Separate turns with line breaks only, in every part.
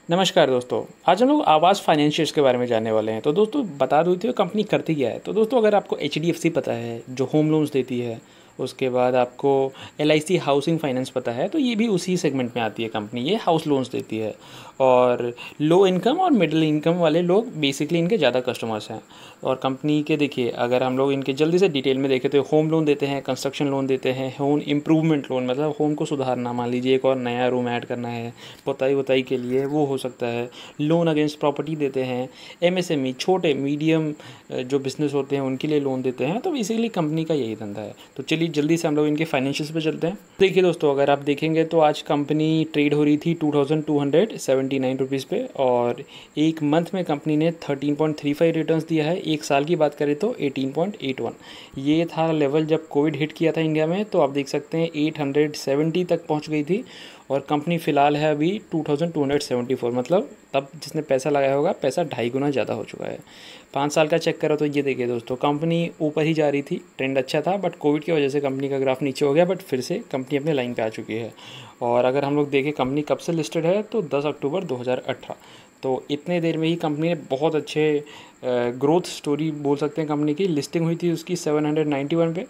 नमस्कार दोस्तों। आज हम लोग आवाज़ फाइनेंशियर्स के बारे में जानने वाले हैं। तो दोस्तों बता दूँ कंपनी करती क्या है। तो दोस्तों अगर आपको एचडीएफसी पता है जो होम लोन्स देती है, उसके बाद आपको एलआईसी हाउसिंग फाइनेंस पता है, तो ये भी उसी सेगमेंट में आती है कंपनी। ये हाउस लोन्स देती है और लो इनकम और मिडिल इनकम वाले लोग बेसिकली इनके ज़्यादा कस्टमर्स हैं। और कंपनी के देखिए अगर हम लोग इनके जल्दी से डिटेल में देखें तो होम लोन देते हैं, कंस्ट्रक्शन लोन देते हैं, होम इम्प्रूवमेंट लोन मतलब होम को सुधारना, मान लीजिए एक और नया रूम ऐड करना है, पुताई वताई के लिए वो हो सकता है। लोन अगेंस्ट प्रॉपर्टी देते हैं, एमएसएमई छोटे मीडियम जो बिज़नेस होते हैं उनके लिए लोन देते हैं। तो बेसिकली कंपनी का यही धंधा है। तो चलिए जल्दी से हम लोग इनके फाइनेंशियल्स पे चलते हैं। देखिए दोस्तों अगर आप देखेंगे तो आज कंपनी ट्रेड हो रही थी 2279 रुपीज़ पे और एक मंथ में कंपनी ने 13.35 रिटर्न्स दिया है। एक साल की बात करें तो 18.81। ये था लेवल जब कोविड हिट किया था इंडिया में, तो आप देख सकते हैं 870 तक पहुंच गई थी और कंपनी फ़िलहाल है अभी 2274। मतलब तब जिसने पैसा लगाया होगा पैसा 2.5 गुना ज़्यादा हो चुका है। 5 साल का चेक करो तो ये देखिए दोस्तों कंपनी ऊपर ही जा रही थी, ट्रेंड अच्छा था, बट कोविड की वजह से कंपनी का ग्राफ नीचे हो गया, बट फिर से कंपनी अपने लाइन पे आ चुकी है। और अगर हम लोग देखें कंपनी कब से लिस्टेड है तो 10 अक्टूबर 2018। तो इतने देर में ही कंपनी ने बहुत अच्छे ग्रोथ स्टोरी बोल सकते हैं। कंपनी की लिस्टिंग हुई थी उसकी 791 पे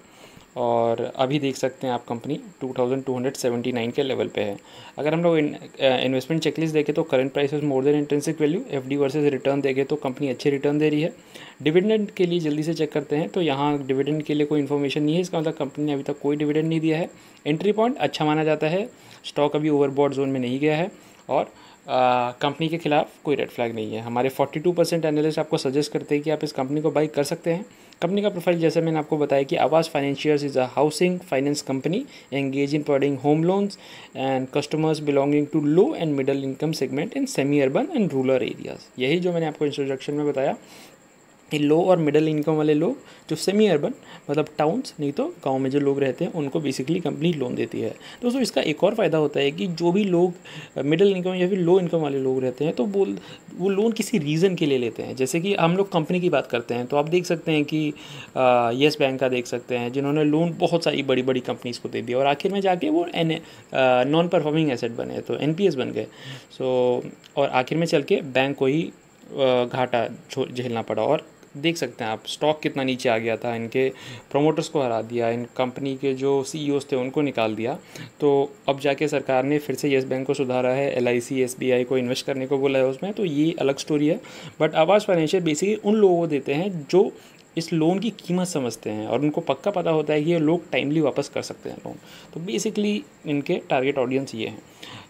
और अभी देख सकते हैं आप कंपनी 2279 के लेवल पे है। अगर हम लोग इन्वेस्टमेंट चेकलिस्ट देखें तो current price is more than intrinsic value, FD versus return देखें तो कंपनी अच्छे रिटर्न दे रही है। डिविडेंड के लिए जल्दी से चेक करते हैं तो यहाँ डिविडेंड के लिए कोई इन्फॉर्मेशन नहीं है, इसका मतलब कंपनी ने अभी तक कोई डिविडेंड नहीं दिया है। एंट्री पॉइंट अच्छा माना जाता है, स्टॉक अभी ओवरबॉट जोन में नहीं गया है और कंपनी के खिलाफ कोई रेड फ्लैग नहीं है। हमारे 42% एनालिस्ट आपको सजेस्ट करते हैं कि आप इस कंपनी को बाई कर सकते हैं। कंपनी का प्रोफाइल जैसे मैंने आपको बताया कि Aavas financiers is a housing finance company engage in providing home loans and customers belonging to low and middle income segment in semi urban and rural areas. यही जो मैंने आपको इंट्रोडक्शन में बताया कि लो और मिडिल इनकम वाले लोग जो सेमी अर्बन मतलब टाउन्स नहीं तो गांव में जो लोग रहते हैं उनको बेसिकली कंपनी लोन देती है। दोस्तों इसका एक और फ़ायदा होता है कि जो भी लोग मिडिल इनकम या फिर लो इनकम वाले लोग रहते हैं तो वो लोन किसी रीज़न के लिए लेते हैं। जैसे कि हम लोग कंपनी की बात करते हैं तो आप देख सकते हैं कि येस बैंक का देख सकते हैं जिन्होंने लोन बहुत सारी बड़ी बड़ी कंपनीज़ को दे दिया और आखिर में जाके वो नॉन परफॉर्मिंग एसेट बने तो एनपीएस बन गए। और आखिर में चल के बैंक को ही घाटा झेलना पड़ा। और देख सकते हैं आप स्टॉक कितना नीचे आ गया था, इनके प्रोमोटर्स को हरा दिया, इन कंपनी के जो सीईओज थे उनको निकाल दिया। तो अब जाके सरकार ने फिर से येस बैंक को सुधारा है, एलआईसी एसबीआई को इन्वेस्ट करने को बोला है उसमें, तो ये अलग स्टोरी है। बट आवाज़ फाइनेंशियल बेसिकली उन लोगों को देते हैं जो इस लोन की कीमत समझते हैं और उनको पक्का पता होता है कि ये लोग टाइमली वापस कर सकते हैं लोन। तो बेसिकली इनके टारगेट ऑडियंस ये हैं।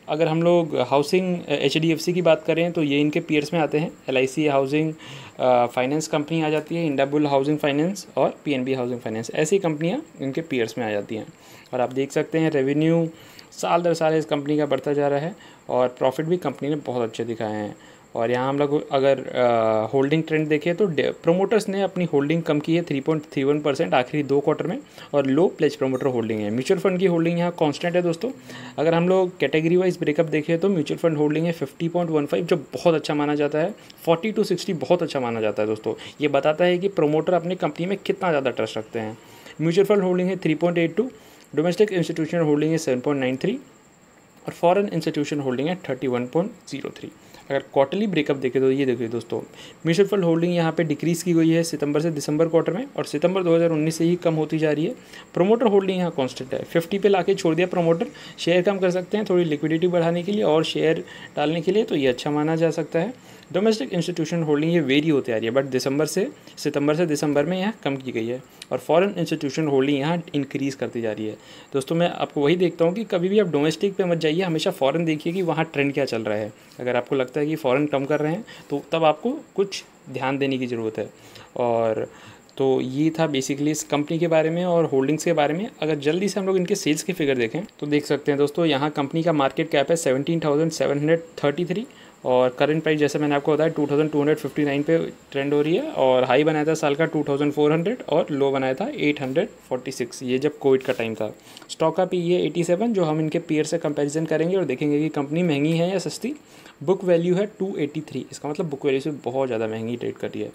अगर हम लोग हाउसिंग एचडीएफसी की बात करें तो ये इनके पीयर्स में आते हैं। एलआईसी हाउसिंग फाइनेंस कंपनी आ जाती है, इंडाबुल हाउसिंग फाइनेंस और पीएनबी हाउसिंग फाइनेंस, ऐसी कंपनियां इनके पीयर्स में आ जाती हैं। और आप देख सकते हैं रेवेन्यू साल दर साल इस कंपनी का बढ़ता जा रहा है और प्रॉफिट भी कंपनी ने बहुत अच्छे दिखाए हैं। और यहाँ हम लोग अगर होल्डिंग ट्रेंड देखें तो प्रोमोटर्स ने अपनी होल्डिंग कम की है 3.31% आखिरी 2 क्वार्टर में और लो प्लेज प्रोमोटर होल्डिंग है। म्यूचुअल फंड की होल्डिंग यहाँ कांस्टेंट है दोस्तों। अगर हम लोग कैटेगरी वाइज ब्रेकअप देखें तो म्यूचुअल फंड होल्डिंग है 50.15 जो बहुत अच्छा माना जाता है, 40 to 60 बहुत अच्छा माना जाता है दोस्तों। ये बताता है कि प्रोमोटर अपनी कंपनी में कितना ज़्यादा ट्रस्ट रखते हैं। म्यूचुअल फंड होल्डिंग है 3.82, डोमेस्टिक इंस्टीट्यूशन होल्डिंग है 7.93 और फॉरेन इंस्टीट्यूशन होल्डिंग है 31.03। अगर क्वार्टरली ब्रेकअप देखें तो ये देखिए दोस्तों म्यूचुअल फंड होल्डिंग यहाँ पे डिक्रीज़ की गई है सितंबर से दिसंबर क्वार्टर में और सितंबर 2019 से ही कम होती जा रही है। प्रोमोटर होल्डिंग यहाँ कांस्टेंट है, 50 पे लाके छोड़ दिया प्रोमोटर। शेयर कम कर सकते हैं थोड़ी लिक्विडिटी बढ़ाने के लिए और शेयर डालने के लिए, तो ये अच्छा माना जा सकता है। डोमेस्टिक इंस्टीट्यूशन होल्डिंग ये वेरी होती आ रही है बट सितंबर से दिसंबर में यहाँ कम की गई है और फॉरेन इंस्टीट्यूशन होल्डिंग यहाँ इंक्रीज़ करती जा रही है। दोस्तों मैं आपको वही देखता हूँ कि कभी भी आप डोमेस्टिक पे मत जाइए, हमेशा फॉरेन देखिए कि वहाँ ट्रेंड क्या चल रहा है। अगर आपको लगता है कि फ़ॉरेन कम कर रहे हैं तो तब आपको कुछ ध्यान देने की ज़रूरत है। और तो ये था बेसिकली इस कंपनी के बारे में और होल्डिंग्स के बारे में। अगर जल्दी से हम लोग इनके सेल्स के फिगर देखें तो देख सकते हैं दोस्तों यहाँ कंपनी का मार्केट कैप है 17,733 और करंट प्राइस जैसे मैंने आपको बताया 2259 पे ट्रेंड हो रही है और हाई बनाया था साल का 2400 और लो बनाया था 846, ये जब कोविड का टाइम था। स्टॉक का पी है 87 जो हम इनके पीयर से कंपैरिजन करेंगे और देखेंगे कि कंपनी महंगी है या सस्ती। बुक वैल्यू है 283, इसका मतलब बुक वैल्यू से बहुत ज़्यादा महंगी ट्रेड कर रही है।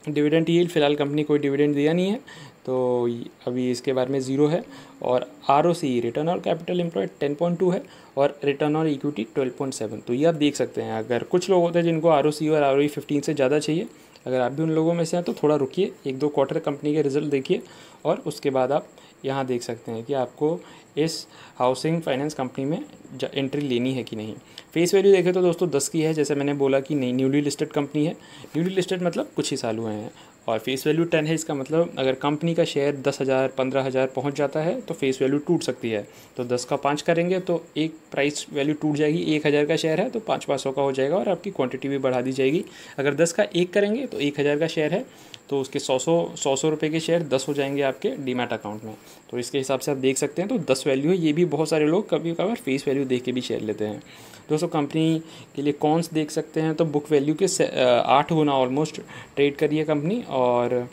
डिविडेंड यील्ड फ़िलहाल कंपनी कोई डिविडेंड दिया नहीं है, तो अभी इसके बारे में ज़ीरो है। और ROCE return on capital employed 10.2 है और रिटर्न ऑन इक्विटी 12.7। तो ये आप देख सकते हैं। अगर कुछ लोग होते हैं जिनको ROCE और ROE 15 से ज़्यादा चाहिए, अगर आप भी उन लोगों में से हैं तो थोड़ा रुकिए, 1-2 क्वार्टर कंपनी के रिजल्ट देखिए और उसके बाद आप यहाँ देख सकते हैं कि आपको इस हाउसिंग फाइनेंस कंपनी में एंट्री लेनी है कि नहीं। फेस वैल्यू देखें तो दोस्तों 10 की है, जैसे मैंने बोला कि नहीं, न्यूली लिस्टेड कंपनी है। न्यूली लिस्टेड मतलब कुछ ही साल हुए हैं। और फेस वैल्यू 10 है, इसका मतलब अगर कंपनी का शेयर 10,000 15,000 पहुंच जाता है तो फेस वैल्यू टूट सकती है। तो 10 का 5 करेंगे तो एक प्राइस वैल्यू टूट जाएगी। 1,000 का शेयर है तो 500 का हो जाएगा और आपकी क्वांटिटी भी बढ़ा दी जाएगी। अगर 10 का 1 करेंगे तो 1,000 का शेयर है तो उसके 100 रुपये के शेयर 10 हो जाएंगे आपके डीमैट अकाउंट में। तो इसके हिसाब से आप देख सकते हैं। तो 10 वैल्यू है। ये भी बहुत सारे लोग कभी कभार फेस वैल्यू देख के भी शेयर लेते हैं। दोस्तों कंपनी के लिए कॉन्स देख सकते हैं तो बुक वैल्यू के 8 गुना ऑलमोस्ट ट्रेड करी है कंपनी और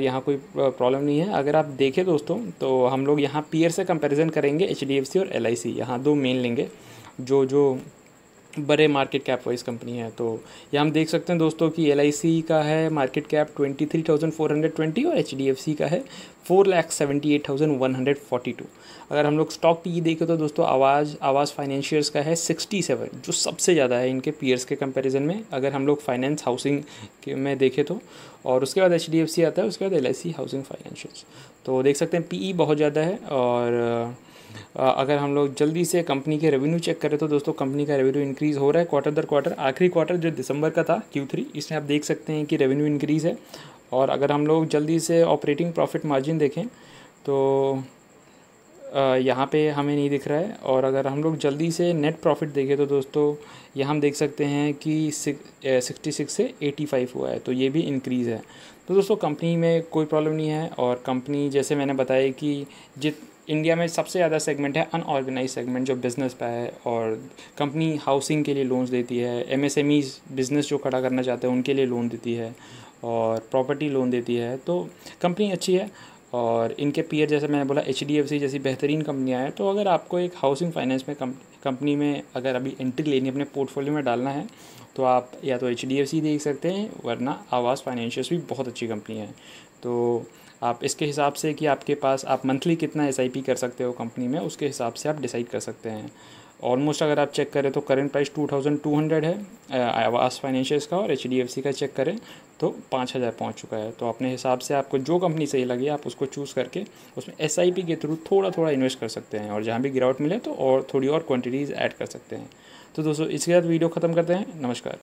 यहाँ कोई प्रॉब्लम नहीं है। अगर आप देखें दोस्तों तो हम लोग यहाँ पीयर से कंपैरिजन करेंगे HDFC और LIC, यहाँ दो मेन लेंगे जो बड़े मार्केट कैप वाइज कंपनी है। तो ये हम देख सकते हैं दोस्तों कि LIC का है मार्केट कैप 23,420 और HDFC का है 4,78,142। अगर हम लोग स्टॉक PE देखें तो दोस्तों आवाज़ फाइनेंशियर्स का है 67, जो सबसे ज़्यादा है इनके पीयर्स के कंपैरिजन में, अगर हम लोग फाइनेंस हाउसिंग में देखें तो। और उसके बाद HDFC आता है, उसके बाद LIC हाउसिंग फाइनेंशियर्स। तो देख सकते हैं PE बहुत ज़्यादा है। और अगर हम लोग जल्दी से कंपनी के रेवेन्यू चेक करें तो दोस्तों कंपनी का रेवेन्यू इंक्रीज़ हो रहा है क्वार्टर दर क्वार्टर। आखिरी क्वार्टर जो दिसंबर का था Q3, इसमें आप देख सकते हैं कि रेवेन्यू इंक्रीज़ है। और अगर हम लोग जल्दी से ऑपरेटिंग प्रॉफिट मार्जिन देखें तो यहाँ पे हमें नहीं दिख रहा है। और अगर हम लोग जल्दी से नेट प्रॉफिट देखें तो दोस्तों यहाँ हम देख सकते हैं कि 66 से 85 हुआ है, तो ये भी इंक्रीज़ है। तो दोस्तों कंपनी में कोई प्रॉब्लम नहीं है। और कंपनी जैसे मैंने बताया कि इंडिया में सबसे ज़्यादा सेगमेंट है अनऑर्गेनाइज सेगमेंट जो बिज़नेस पे है। और कंपनी हाउसिंग के लिए लोन्स देती है, MSMEs बिज़नेस जो खड़ा करना चाहते हैं उनके लिए लोन देती है और प्रॉपर्टी लोन देती है। तो कंपनी अच्छी है। और इनके पीयर जैसे मैंने बोला HDFC जैसी बेहतरीन कंपनियां हैं। तो अगर आपको एक हाउसिंग फाइनेंस में कंपनी में अगर अभी एंट्री लेनी अपने पोर्टफोलियो में डालना है तो आप या तो HDFC देख सकते हैं, वरना आवाज़ फाइनेंशियर्स भी बहुत अच्छी कंपनी है। तो आप इसके हिसाब से कि आपके पास आप मंथली कितना SIP कर सकते हो कंपनी में, उसके हिसाब से आप डिसाइड कर सकते हैं। ऑलमोस्ट अगर आप चेक करें तो करंट प्राइस 2200 है आवास फाइनेंशियर्स का, और HDFC का चेक करें तो 5000 पहुंच चुका है। तो अपने हिसाब से आपको जो कंपनी सही लगे आप उसको चूज़ करके उसमें SIP के थ्रू थोड़ा इन्वेस्ट कर सकते हैं। और जहाँ भी गिरावट मिले तो और थोड़ी और क्वांटिटीज़ ऐड कर सकते हैं। तो दोस्तों इसके साथ वीडियो ख़त्म करते हैं। नमस्कार।